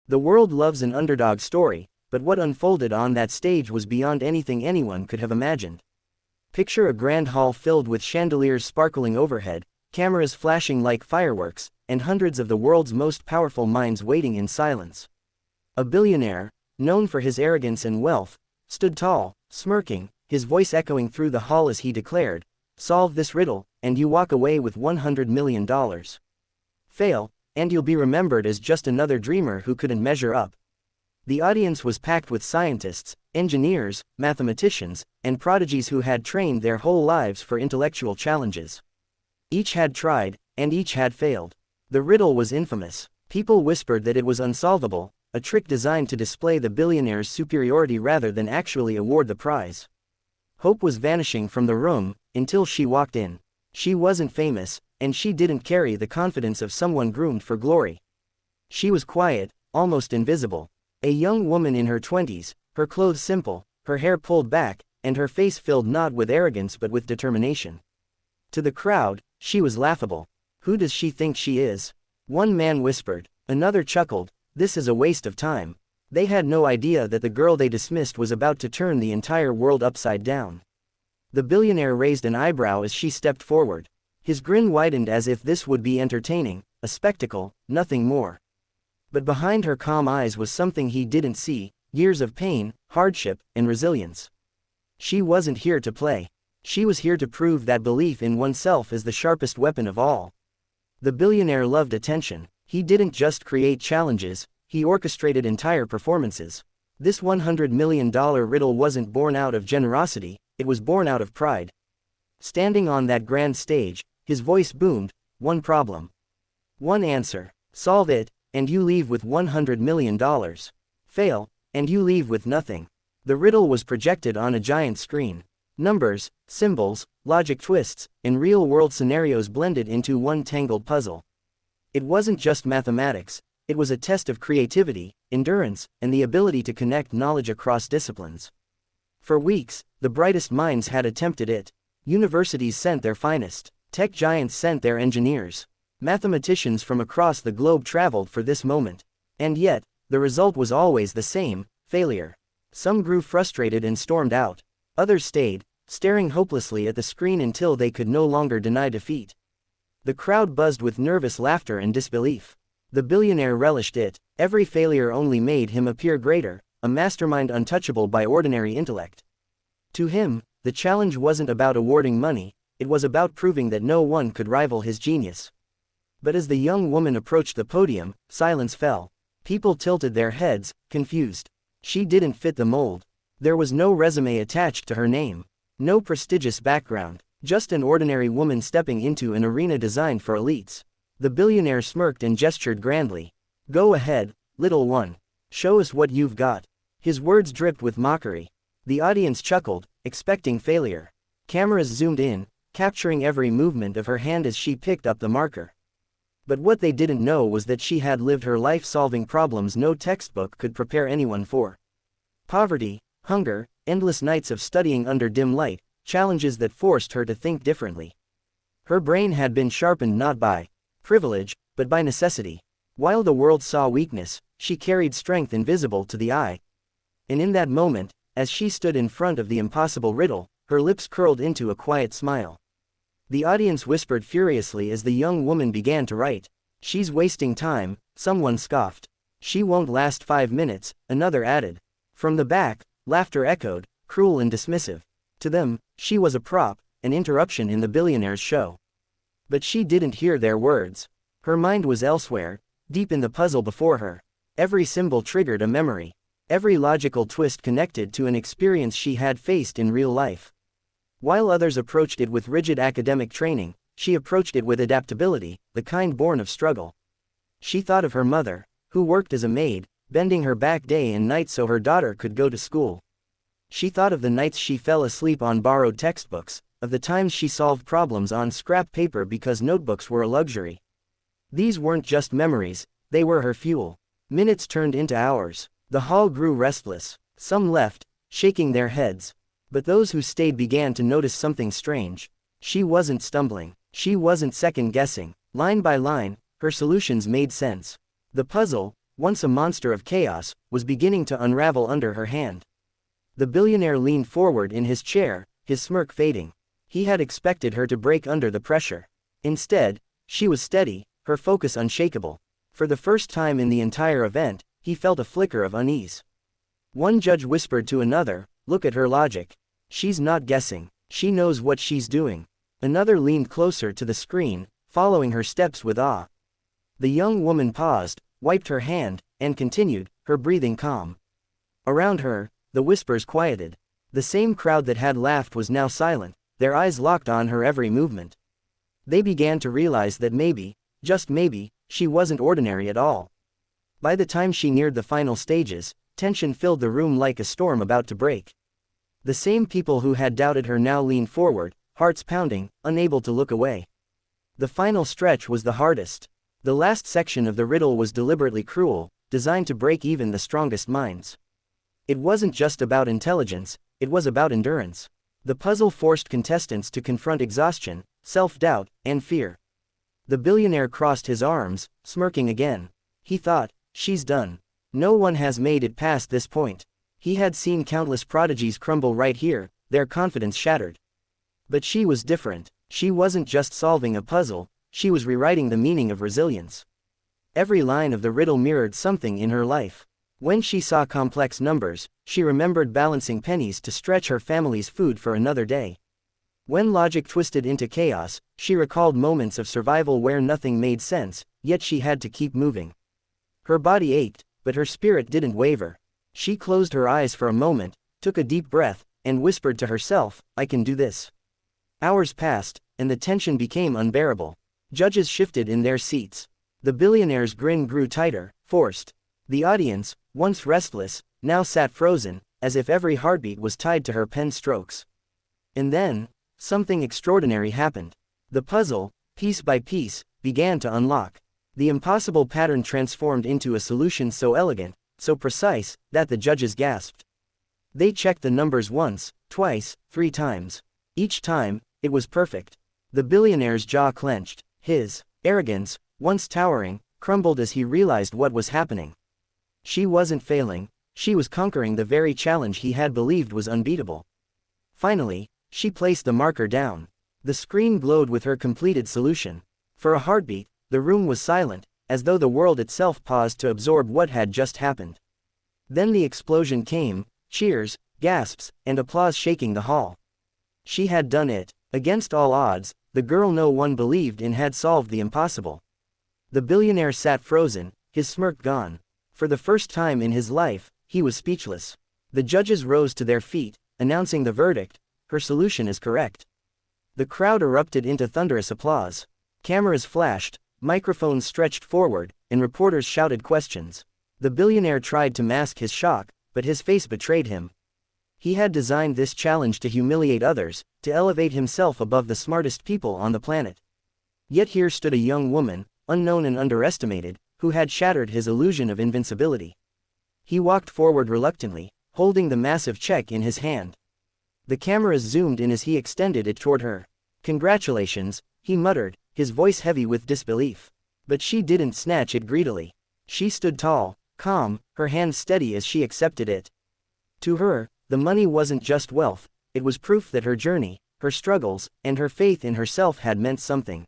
The world loves an underdog story, but what unfolded on that stage was beyond anything anyone could have imagined. Picture a grand hall filled with chandeliers sparkling overhead, cameras flashing like fireworks, and hundreds of the world's most powerful minds waiting in silence. A billionaire, known for his arrogance and wealth, stood tall, smirking, his voice echoing through the hall as he declared, "Solve this riddle, and you walk away with $100 million. Fail, and you'll be remembered as just another dreamer who couldn't measure up." The audience was packed with scientists, engineers, mathematicians, and prodigies who had trained their whole lives for intellectual challenges. Each had tried, and each had failed. The riddle was infamous. People whispered that it was unsolvable, a trick designed to display the billionaire's superiority rather than actually award the prize. Hope was vanishing from the room, until she walked in. She wasn't famous, and she didn't carry the confidence of someone groomed for glory. She was quiet, almost invisible. A young woman in her 20s, her clothes simple, her hair pulled back, and her face filled not with arrogance but with determination. To the crowd, she was laughable. "Who does she think she is?" One man whispered. Another chuckled. "This is a waste of time." They had no idea that the girl they dismissed was about to turn the entire world upside down. The billionaire raised an eyebrow as she stepped forward. His grin widened as if this would be entertaining, a spectacle, nothing more. But behind her calm eyes was something he didn't see: years of pain, hardship, and resilience. She wasn't here to play. She was here to prove that belief in oneself is the sharpest weapon of all. The billionaire loved attention. He didn't just create challenges, he orchestrated entire performances. This $100 million riddle wasn't born out of generosity, it was born out of pride. Standing on that grand stage, his voice boomed: "One problem. One answer. Solve it, and you leave with $100 million. Fail, and you leave with nothing." The riddle was projected on a giant screen. Numbers, symbols, logic twists, and real-world scenarios blended into one tangled puzzle. It wasn't just mathematics, it was a test of creativity, endurance, and the ability to connect knowledge across disciplines. For weeks, the brightest minds had attempted it. Universities sent their finest. Tech giants sent their engineers. Mathematicians from across the globe traveled for this moment. And yet, the result was always the same: failure. Some grew frustrated and stormed out. Others stayed, staring hopelessly at the screen until they could no longer deny defeat. The crowd buzzed with nervous laughter and disbelief. The billionaire relished it. Every failure only made him appear greater, a mastermind untouchable by ordinary intellect. To him, the challenge wasn't about awarding money, it was about proving that no one could rival his genius. But as the young woman approached the podium, silence fell. People tilted their heads, confused. She didn't fit the mold. There was no resume attached to her name. No prestigious background. Just an ordinary woman stepping into an arena designed for elites. The billionaire smirked and gestured grandly. "Go ahead, little one. Show us what you've got." His words dripped with mockery. The audience chuckled, expecting failure. Cameras zoomed in, capturing every movement of her hand as she picked up the marker. But what they didn't know was that she had lived her life solving problems no textbook could prepare anyone for. Poverty, hunger, endless nights of studying under dim light, challenges that forced her to think differently. Her brain had been sharpened not by privilege, but by necessity. While the world saw weakness, she carried strength invisible to the eye. And in that moment, as she stood in front of the impossible riddle, her lips curled into a quiet smile. The audience whispered furiously as the young woman began to write. "She's wasting time," someone scoffed. "She won't last 5 minutes," another added. From the back, laughter echoed, cruel and dismissive. To them, she was a prop, an interruption in the billionaire's show. But she didn't hear their words. Her mind was elsewhere, deep in the puzzle before her. Every symbol triggered a memory. Every logical twist connected to an experience she had faced in real life. While others approached it with rigid academic training, she approached it with adaptability, the kind born of struggle. She thought of her mother, who worked as a maid, bending her back day and night so her daughter could go to school. She thought of the nights she fell asleep on borrowed textbooks, of the times she solved problems on scrap paper because notebooks were a luxury. These weren't just memories, they were her fuel. Minutes turned into hours. The hall grew restless. Some left, shaking their heads. But those who stayed began to notice something strange. She wasn't stumbling. She wasn't second-guessing. Line by line, her solutions made sense. The puzzle, once a monster of chaos, was beginning to unravel under her hand. The billionaire leaned forward in his chair, his smirk fading. He had expected her to break under the pressure. Instead, she was steady, her focus unshakable. For the first time in the entire event, he felt a flicker of unease. One judge whispered to another, "Look at her logic. She's not guessing. She knows what she's doing." Another leaned closer to the screen, following her steps with awe. The young woman paused, wiped her hand, and continued, her breathing calm. Around her, the whispers quieted. The same crowd that had laughed was now silent, their eyes locked on her every movement. They began to realize that maybe, just maybe, she wasn't ordinary at all. By the time she neared the final stages, tension filled the room like a storm about to break. The same people who had doubted her now leaned forward, hearts pounding, unable to look away. The final stretch was the hardest. The last section of the riddle was deliberately cruel, designed to break even the strongest minds. It wasn't just about intelligence, it was about endurance. The puzzle forced contestants to confront exhaustion, self-doubt, and fear. The billionaire crossed his arms, smirking again. He thought, she's done. No one has made it past this point. He had seen countless prodigies crumble right here, their confidence shattered. But she was different. She wasn't just solving a puzzle, she was rewriting the meaning of resilience. Every line of the riddle mirrored something in her life. When she saw complex numbers, she remembered balancing pennies to stretch her family's food for another day. When logic twisted into chaos, she recalled moments of survival where nothing made sense, yet she had to keep moving. Her body ached, but her spirit didn't waver. She closed her eyes for a moment, took a deep breath, and whispered to herself, "I can do this." Hours passed, and the tension became unbearable. Judges shifted in their seats. The billionaire's grin grew tighter, forced. The audience, once restless, now sat frozen, as if every heartbeat was tied to her pen strokes. And then, something extraordinary happened. The puzzle, piece by piece, began to unlock. The impossible pattern transformed into a solution so elegant, so precise, that the judges gasped. They checked the numbers once, twice, 3 times. Each time, it was perfect. The billionaire's jaw clenched. His arrogance, once towering, crumbled as he realized what was happening. She wasn't failing, she was conquering the very challenge he had believed was unbeatable. Finally, she placed the marker down. The screen glowed with her completed solution. For a heartbeat, the room was silent, as though the world itself paused to absorb what had just happened. Then the explosion came, cheers, gasps, and applause shaking the hall. She had done it. Against all odds, the girl no one believed in had solved the impossible. The billionaire sat frozen, his smirk gone. For the first time in his life, he was speechless. The judges rose to their feet, announcing the verdict, "Her solution is correct." The crowd erupted into thunderous applause. Cameras flashed, microphones stretched forward, and reporters shouted questions. The billionaire tried to mask his shock, but his face betrayed him. He had designed this challenge to humiliate others, to elevate himself above the smartest people on the planet. Yet here stood a young woman, unknown and underestimated, who had shattered his illusion of invincibility. He walked forward reluctantly, holding the massive check in his hand. The cameras zoomed in as he extended it toward her. "Congratulations," he muttered, his voice heavy with disbelief. But she didn't snatch it greedily. She stood tall, calm, her hand steady as she accepted it. To her, the money wasn't just wealth, it was proof that her journey, her struggles, and her faith in herself had meant something.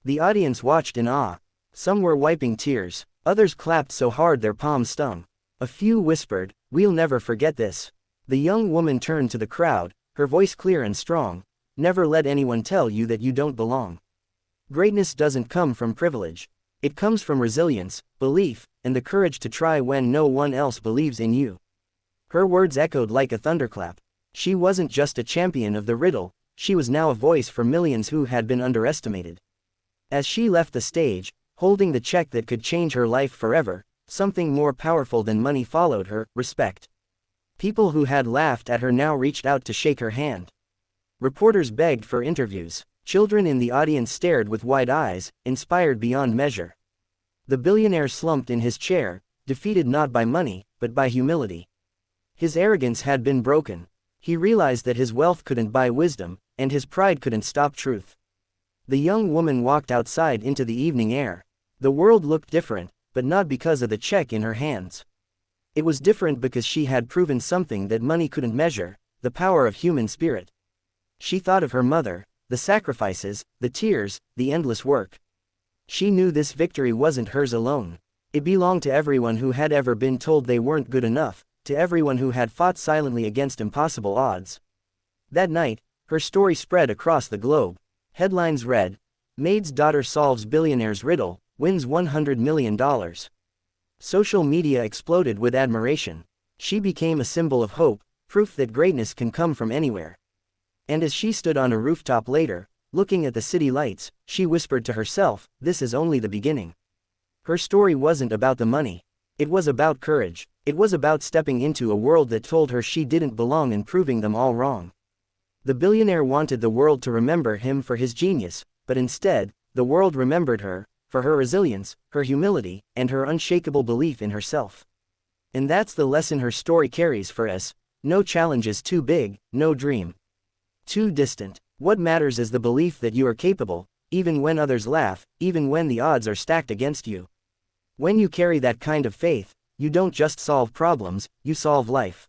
The audience watched in awe. Some were wiping tears, others clapped so hard their palms stung. A few whispered, "We'll never forget this." The young woman turned to the crowd, her voice clear and strong. "Never let anyone tell you that you don't belong. Greatness doesn't come from privilege. It comes from resilience, belief, and the courage to try when no one else believes in you." Her words echoed like a thunderclap. She wasn't just a champion of the riddle, she was now a voice for millions who had been underestimated. As she left the stage, holding the check that could change her life forever, something more powerful than money followed her, respect. People who had laughed at her now reached out to shake her hand. Reporters begged for interviews. Children in the audience stared with wide eyes, inspired beyond measure. The billionaire slumped in his chair, defeated not by money, but by humility. His arrogance had been broken. He realized that his wealth couldn't buy wisdom, and his pride couldn't stop truth. The young woman walked outside into the evening air. The world looked different, but not because of the check in her hands. It was different because she had proven something that money couldn't measure: the power of human spirit. She thought of her mother, the sacrifices, the tears, the endless work. She knew this victory wasn't hers alone. It belonged to everyone who had ever been told they weren't good enough, to everyone who had fought silently against impossible odds. That night, her story spread across the globe. Headlines read, "Maid's daughter solves billionaire's riddle, wins $100 million." Social media exploded with admiration. She became a symbol of hope, proof that greatness can come from anywhere. And as she stood on a rooftop later, looking at the city lights, she whispered to herself, "This is only the beginning." Her story wasn't about the money. It was about courage. It was about stepping into a world that told her she didn't belong and proving them all wrong. The billionaire wanted the world to remember him for his genius, but instead, the world remembered her for her resilience, her humility, and her unshakable belief in herself. And that's the lesson her story carries for us: no challenge is too big, no dream too distant. What matters is the belief that you are capable, even when others laugh, even when the odds are stacked against you. When you carry that kind of faith, you don't just solve problems, you solve life.